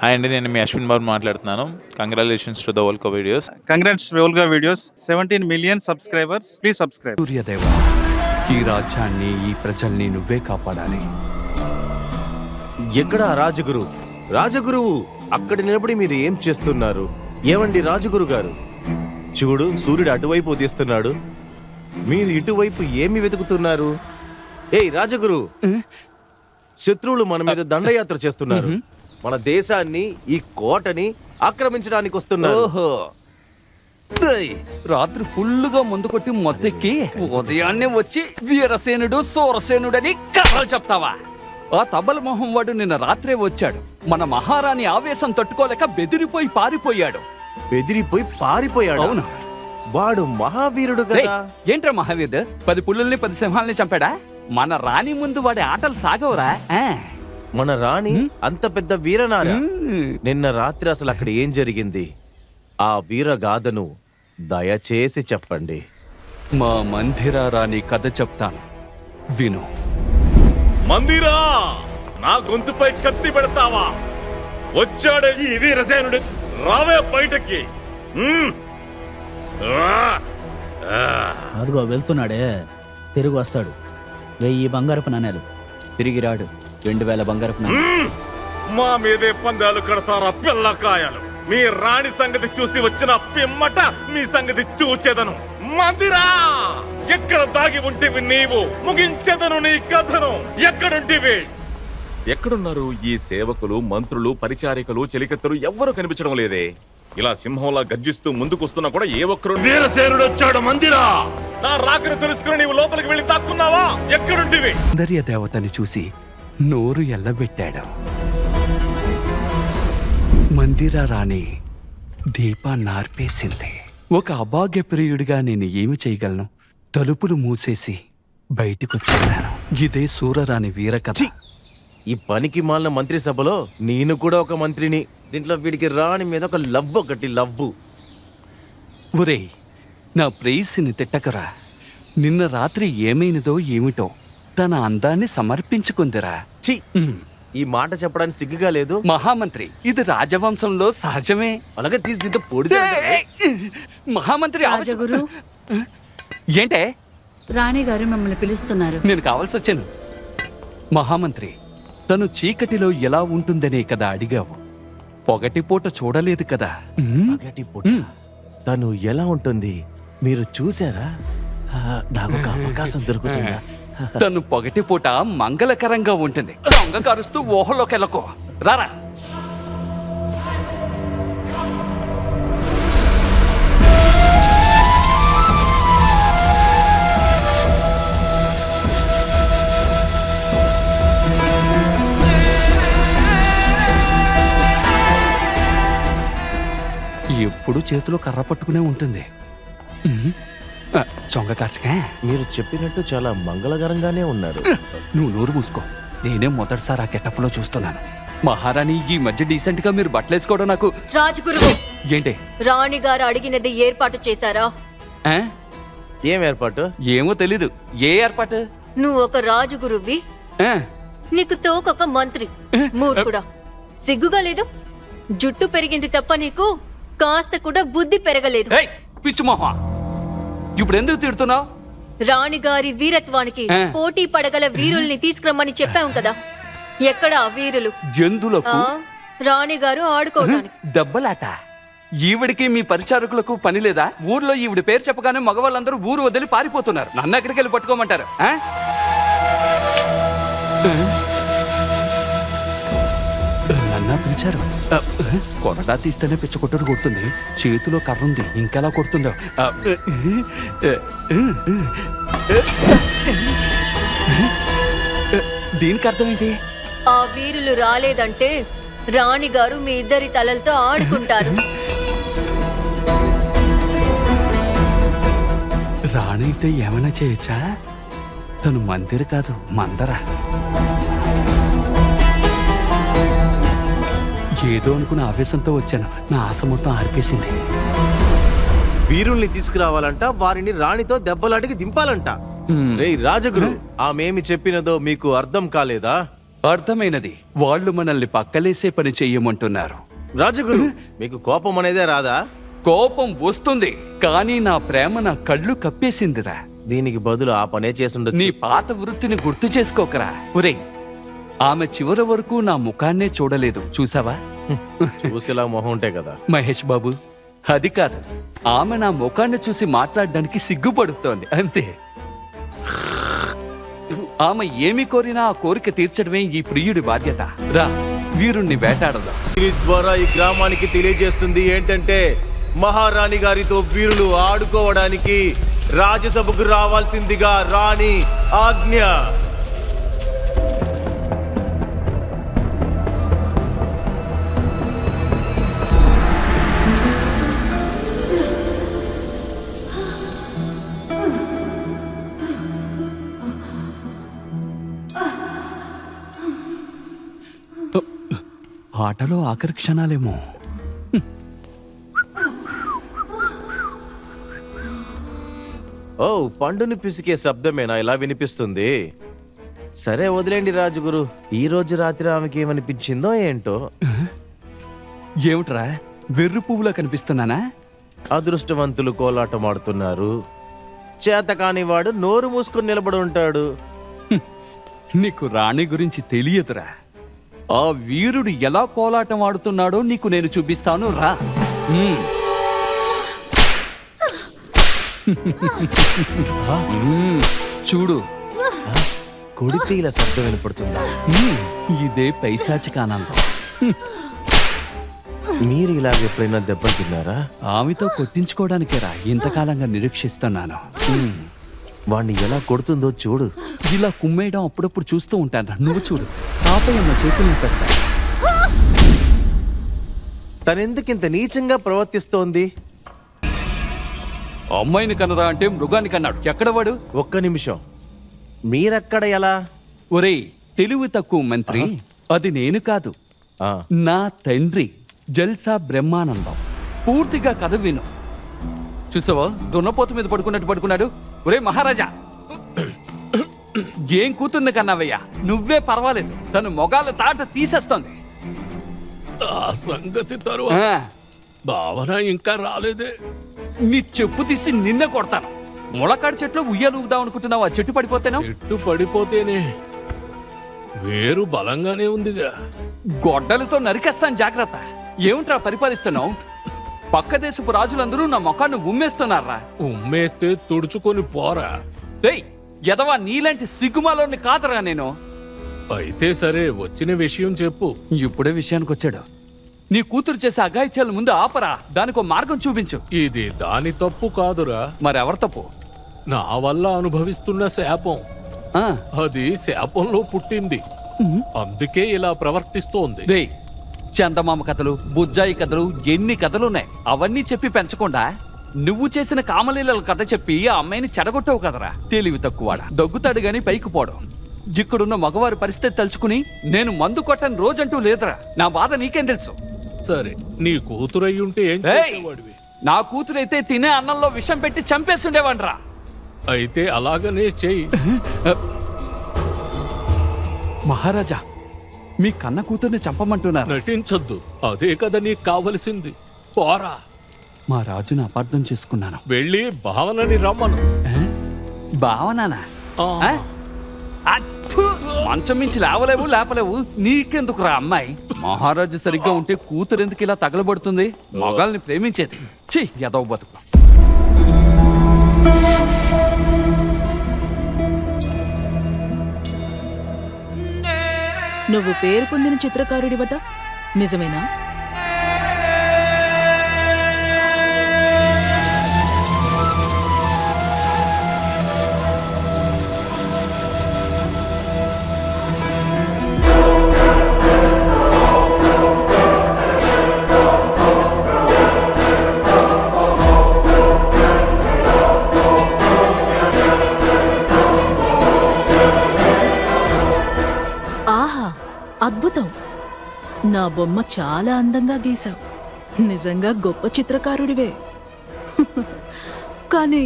Hi అండి, నేను మీ అశ్విన్ బాబు మాట్లాడుతున్నాను. Congratulations to the వోల్కో videos. Congrats Volga videos. 17 million subscribers. Please subscribe. Suryadeva, ఈ రాజ్యాన్ని, ఈ ప్రజల్ని నువ్వే కాపాడాలి. ఎక్కడ రాజగురు? రాజగురువు అక్కడ నిలబడి మీరు ఏం చేస్తున్నారు? ఏమండి రాజగురు గారు, చూడు సూర్యుడు అటువైపు ఉదయిస్తున్నాడు, మీరు ఇటువైపు ఏమి వెతుకుతున్నారు? ఏయ్ రాజగురు, శత్రువులు మన మీద దండయాత్ర చేస్తున్నారు. మన దేశాన్ని, ఈ కోటని ఆక్రమించడానికి వస్తున్నారు. ఓహో, ఏయ్, రాత్రి ఫుల్లుగా ముందు కొట్టి మొత్తెక్కి ఉదయాన్నే వచ్చి వీరసేనుడు సూరసేనుడని కథలు చెప్తావా? ఆ తబ్బల మొహం వాడు నిన్న రాత్రే వచ్చాడు. మన మహారాణి ఆవేశం తట్టుకోలేక బెదిరిపోయి పారిపోయాడు. బెదిరిపోయి పారిపోయాడు? అవును. వాడు మహావీరుడు ఏయ్, కదా. ఏంట్రా మహావీరుడు? 10 పులుల్ని 10 సింహాల్ని చంపాడా? మన రాణి ముందు వాడి ఆటలు సాగవురా. మన రాణి అంత పెద్ద వీరనారా? నిన్న రాత్రి అసలు అక్కడ ఏం జరిగింది? ఆ వీరగాథను దయచేసి చెప్పండి. మా మందిరా రాణి కథ చెప్తాను, విను. మందిరా, నా గొంతుపై కత్తి పెడతావా? వచ్చాడే ఈ వీరసేనుడు, రావే బయటకి. అదిగో వెళ్తున్నాడే, తిరిగి వస్తాడు. 1000 బంగారపు నాణేలు. తిరిగి రాడు. 2000 బంగారపు నాణేలు. మా మీదే పందాలు కడతారా పిల్లకాయలు? మీ రాణి సంగతి చూసి వచ్చిన పిమ్మట మీ సంగతి చూచెదను. మందిరా, ఎక్కడ దాగి ఉంటివి నీవు? ముగించెదను నీ కథను. ఎక్కడుంటివి? ఎక్కడున్నారు ఈ సేవకులు, మంత్రులు, పరిచారికలు, చెలికత్తలు? ఎవ్వరూ కనిపించడం లేదే. ఇలా సింహంలా గర్జిస్తూ ముందుకొస్తున్నా కూడా ఏ ఒక్కరు. వీరసేనుడు వచ్చాడు మందిరా. నా రాకను తెలుసుకుని నీవు లోపలికి వెళ్ళి దాక్కున్నావా? ఎక్కడుంటివి? సౌందర్య దేవతని చూసి నోరు ఎల్లబెట్టాడు. మందిరా రాణి దీపాన్ని ఆర్పేసింది. ఒక అభాగ్య ప్రియుడిగా నేను ఏమి చేయగలను? తలుపులు మూసేసి బయటికొచ్చేశాను. ఇదే సూరరాణి వీరకథ. ఈ పనికి మాలిన మంత్రి సభలో నేను కూడా ఒక మంత్రిని. దీంట్లో వీడికి రాణి మీద ఒక లవ్వు, ఒకటి లవ్వు. ఒరేయ్, నా ప్రేయసిని తిట్టకరా. నిన్న రాత్రి ఏమైనదో ఏమిటో తన అందాన్ని సమర్పించుకుందిరా. ఛీ, ఈ మాట చెప్పడానికి సిగ్గుగా లేదు? మహామంత్రి, ఇది రాజవంశంలో సహజమే. అలాగే తీసి దీంతో పొడి. మహామంత్రి రాజగురు, ఏంటే? రాణిగారు మిమ్మల్ని పిలుస్తున్నారు. నేను కావాల్సి వచ్చాను. మహామంత్రి, తను చీకటిలో ఎలా ఉంటుందనే కదా అడిగావు. పొగటిపూట చూడలేదు కదా. పగటి పూట తను ఎలా ఉంటుంది మీరు చూసారా? నాకు ఒక అవకాశం దొరుకుతుందా? తను పొగటిపూట మంగళకరంగా ఉంటుంది. దొంగ కరుస్తూ ఊహలోకి వెళ్ళకో. రారా. ఎప్పుడు చేతిలో కర్ర పట్టుకునే ఉంటుంది. చొంగ కార్చకా. మీరు చెప్పినట్టు చాలా మంగళకరంగానే ఉన్నారు. నువ్వు నోరు మూసుకో. నేనే మొదటిసారి ఆ గెటప్లో చూస్తున్నాను. మహారాణి, ఈ మధ్య డీసెంట్ గా మీరు బట్టలేసుకోవడం నాకు. రాజగురువు, ఏంటి? రాణి గారు అడిగినది ఏర్పాటు చేశారా? ఏం ఏర్పాటు? ఏమో తెలీదు. ఏ ఏర్పాటు? నువ్వు ఒక రాజగురువి, ఆ, నీకు తోకొక మంత్రి. మూర్ఖుడా, సిగ్గుగా లేదు? జుట్టు పెరిగింది తప్ప నీకు కాస్త కూడా బుద్ధి పెరగలేదు. ఏయ్, పిచ్చి మొహం, ఇప్పుడు ఎందుకు తిడుతున్నావు? రాణి గారి వీరత్వానికి పోటీ పడగల వీరుల్ని తీసుకురమ్మని చెప్పాం కదా. ఎక్కడ ఆ వీరులు? ఎందులకు? రాణి గారు ఆడుకోవడానికి. దెబ్బలాట. ఈవిడికి మీ పరిచారకులకు పని లేదా? ఊర్లో ఈవిడ పేరు చెప్పగానే మగవాళ్ళందరూ ఊరు వదిలి పారిపోతున్నారు. నన్ను ఎక్కడికి వెళ్ళి పట్టుకోమంటారు? నన్నా పిలిచారు. కొరడా తీస్తేనే పిచ్చకొట్టుడు కొడుతుంది. చేతిలో కర్ర ఉంది, ఇంకెలా కొడుతుందో. దీనికి అర్థం ఏంటి? ఆ వీరులు రాలేదంటే రాణి గారు మీ ఇద్దరి తలలతో ఆడుకుంటారు. రాణైతే ఏమైనా చేయొచ్చా? తను మందిర కాదు, మందర. ఏదో అనుకున్న ఆవేశంతో వచ్చాను. నా ఆశ మొత్తం ఆర్పేసింది. వీరుల్ని తీసుకురావాలంట, వారిని రాణితో దెబ్బలాటికి దింపాలంట. రేయ్ రాజగురు, ఆమెమి చెప్పినదో మీకు అర్థం కాలేదా? అర్థమైనది. వాళ్ళు మనల్ని పక్కలేసే పని చెయ్యమంటున్నారు. రాజగురు మీకు కోపం అనేదే రాదా? కోపం వస్తుంది, కానీ నా ప్రేమ నా కళ్ళు కప్పేసిందిరా. దీనికి బదులు ఆ పనే నీ చేసుండొచ్చు. పాత వృత్తిని గుర్తు చేసుకోకరా. ఒరే, ఆమె చివరి వరకు నా ముఖాన్నే చూడలేదు, చూసావా? చూసేలా మొహం ఉంటే కదా. మహేష్ బాబు, అది కాదు, ఆమె నా ముఖాన్ని చూసి మాట్లాడడానికి సిగ్గుపడుతోంది అంతే. ఆమె ఏమి కోరినా ఆ కోరిక తీర్చడమే ఈ ప్రియుడి బాధ్యత. రా, వీరుణ్ణి వేటాడదాం. దీని ద్వారా ఈ గ్రామానికి తెలియజేస్తుంది ఏంటంటే, మహారాణి గారితో వీరులు ఆడుకోవడానికి రాజ్యసభకు రావాల్సిందిగా రాణి ఆజ్ఞ. ఆటలో ఆఖరి క్షణాలేమో. ఓ, పండుని పిసికే శబ్దమేనా ఇలా వినిపిస్తుంది? సరే వదిలేండి రాజుగురు. ఈ రోజు రాత్రి ఆమెకి ఏమనిపించిందో ఏంటో. ఏమిట్రా, వెర్రి పువ్వులా కనిపిస్తున్నానా? అదృష్టవంతులు కోలాటం ఆడుతున్నారు, చేతకాని వాడు నోరు మూసుకొని నిలబడి ఉంటాడు. నీకు రాణి గురించి తెలియదురా. ఆ వీరుడు ఎలా కోలాటం ఆడుతున్నాడో నీకు నేను చూపిస్తాను, రా. చూడు, కొడితే ఇలా శబ్దం వినపడుతుందా? ఇదే పైశాచిక ఆనందం. మీరు ఇలా ఎప్పుడైనా దెబ్బలు తిన్నారా? ఆమెతో కొట్టించుకోవడానికేరా ఇంతకాలంగా నిరీక్షిస్తున్నాను. వాణ్ణి ఎలా కొడుతుందో చూడు. ఇలా కుమ్మేయడం అప్పుడప్పుడు చూస్తూ ఉంటాను. నువ్వు చూడు, పాపయ్యమ్మ చేతులను పెట్ట. తనెందుకింత నీచంగా ప్రవర్తిస్తోంది? అమ్మాయిని కన్నరా అంటే మృగాన్ని కన్నాడు. ఎక్కడ వాడు? ఒక్క నిమిషం, మీరక్కడ ఎలా? ఒరేయ్, తెలివి తక్కువ మంత్రి, అది నేను కాదు, ఆ, నా తండ్రి జల్సా బ్రహ్మానందం. పూర్తిగా కథ విను. చూసావా, దున్నపోతు మీద పడుకున్నాడు. ఒరే మహారాజా, ఏం కూతుర్ని కన్నావయ్యా? నువ్వే పర్వాలేదు, తను మొగాళ్ళ తాట తీసేస్తోంది. ఆ సంగతి తరువాత భావన ఇంకా రాలేదే. నీ చెప్పు తీసి నిన్నే కొడతాను. ములకాడు చెట్లు ఉయ్యాలుగుదాం అనుకుంటున్నావు, ఆ చెట్టు పడిపోతేనా? చెట్టు పడిపోతేనే, వేరు బలంగానే ఉందిగా. గొడ్డలతో నరికేస్తాను, జాగ్రత్త. ఏమిట్రా పరిపాలిస్తున్నావు? పక్క దేశపు రాజులందరూ నా ముఖాన్ని ఉమ్మేస్తున్నారా? ఉమ్మేస్తే తుడుచుకొని పోరా. రేయ్ ఎదవా, నీలాంటి సిగ్గుమాలోని కాదరా నేను. అయితే సరే, వచ్చిన విషయం చెప్పు. ఇప్పుడే విషయానికి వచ్చాడు. నీ కూతురు చేసే అఘాయిత్యాల ముందు ఆపరా, దానికో మార్గం చూపించు. ఇది దాని తప్పు కాదురా, మరెవరి తప్పు? నా వల్ల అనుభవిస్తున్న శాపం. ఆ, అది శాపంలో పుట్టింది, అందుకే ఇలా ప్రవర్తిస్తోంది. రేయ్, చందమామ కథలు, బుజ్జాయి కథలు, ఎన్ని కథలున్నాయి, అవన్నీ చెప్పి పెంచకుండా నువ్వు చేసిన కామలీలల కథ చెప్పి ఆ అమ్మాయిని చెడగొట్టవు కదరా. తెలివి తక్కువాడా, దగ్గుతాడు గాని పైకి పోవడం. ఇక్కడున్న మగవారి పరిస్థితి తలుచుకుని నేను మందు కొట్టని రోజంటూ లేదురా. నా బాధ నీకేం తెలుసు? సరే, నీ కూతురయ్యుంటే ఏం ఏయ్! చేసేవాడివి? నా కూతురైతే తినే అన్నంలో విషం పెట్టి చంపేస్తుండేవాడ్రా. అయితే అలాగనే చెయ్యి. మహారాజా, మీ కన్న కూతుర్ని చంపమంటున్నారు. నటించొద్దు, అదే కదా నీకు కావలసింది. పోరా, మా రాజుని అపార్థం చేసుకున్నాను. వెళ్ళి భావనని రమ్మను. భావనానా? ఆ. అత్తు! మంచం మించి లేపలేవు. నీకెందుకురా అమ్మాయి? మహారాజు సరిగ్గా ఉంటే కూతురు ఎందుకు ఇలా తగలబడుతుంది? మగాల్ని ప్రేమించేది. ఛీ, ఎదవ బతుకు. నువ్వు పేరు పొందిన చిత్రకారుడివట, నిజమేనా? ఆహా, అద్భుతం! నా బొమ్మ చాలా అందంగా గీసావు. నిజంగా గొప్ప చిత్రకారుడివే. కానీ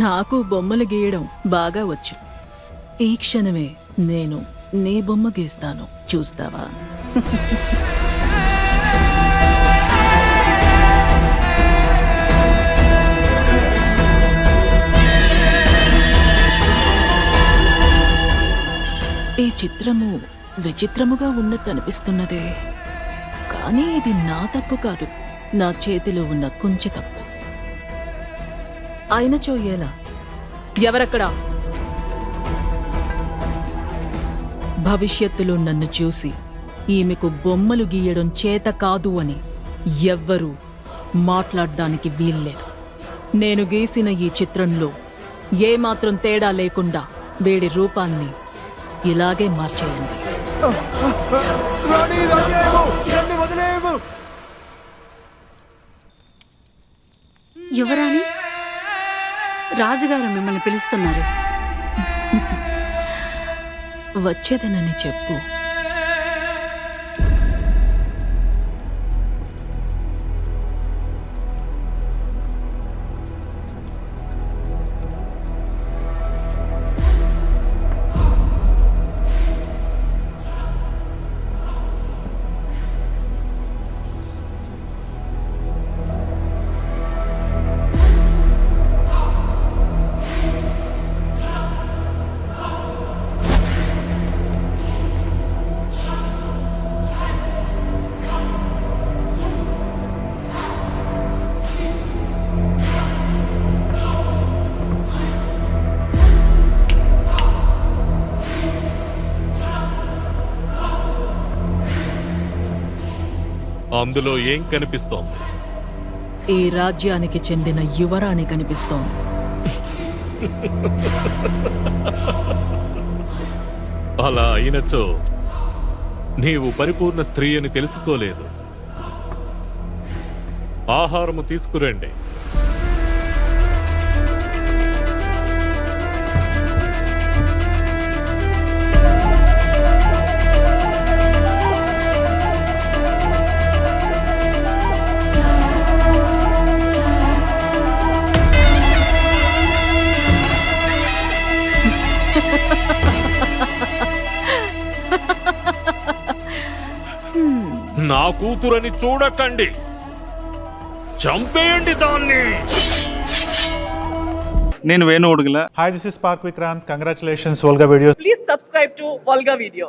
నాకు బొమ్మలు గీయడం బాగా వచ్చు. ఈ క్షణమే నేను నీ బొమ్మ గీస్తాను, చూస్తావా? ఈ చిత్రము విచిత్రముగా ఉన్నట్టు అనిపిస్తున్నదే, కానీ ఇది నా తప్పు కాదు, నా చేతిలో ఉన్న కుంచె తప్పు. అయినచో ఎలా? ఎవరక్కడా? భవిష్యత్తులో నన్ను చూసి ఈమెకు బొమ్మలు గీయడం చేత కాదు అని ఎవ్వరూ మాట్లాడడానికి వీల్లేదు. నేను గీసిన ఈ చిత్రంలో ఏమాత్రం తేడా లేకుండా వేడి రూపాన్ని ఇలాగే మార్చేయండి. యువరాణి, రాజుగారు మిమ్మల్ని పిలుస్తున్నారు. వచ్చేదనని చెప్పు. అందులో ఏం కనిపిస్తోంది? ఈ రాజ్యానికి చెందిన యువరాణి కనిపిస్తోంది. అలా అయినచో నీవు పరిపూర్ణ స్త్రీ అని తెలుసుకోలేదు. ఆహారము తీసుకురండి. నా కూతురని చూడకండి, చంపేయండి దాన్ని. నేను Venu Udugula. Hi, this is park Vikrant. Congratulations Volga videos. Please subscribe to Volga video.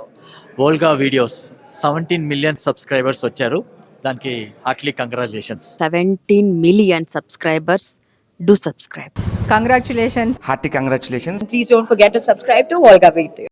Volga videos 17 million subscribers వచ్చారు, దానికి Hartley congratulations. 17 million subscribers. Do subscribe. Congratulations. Hearty congratulations. Please don't forget to subscribe to Volga Video.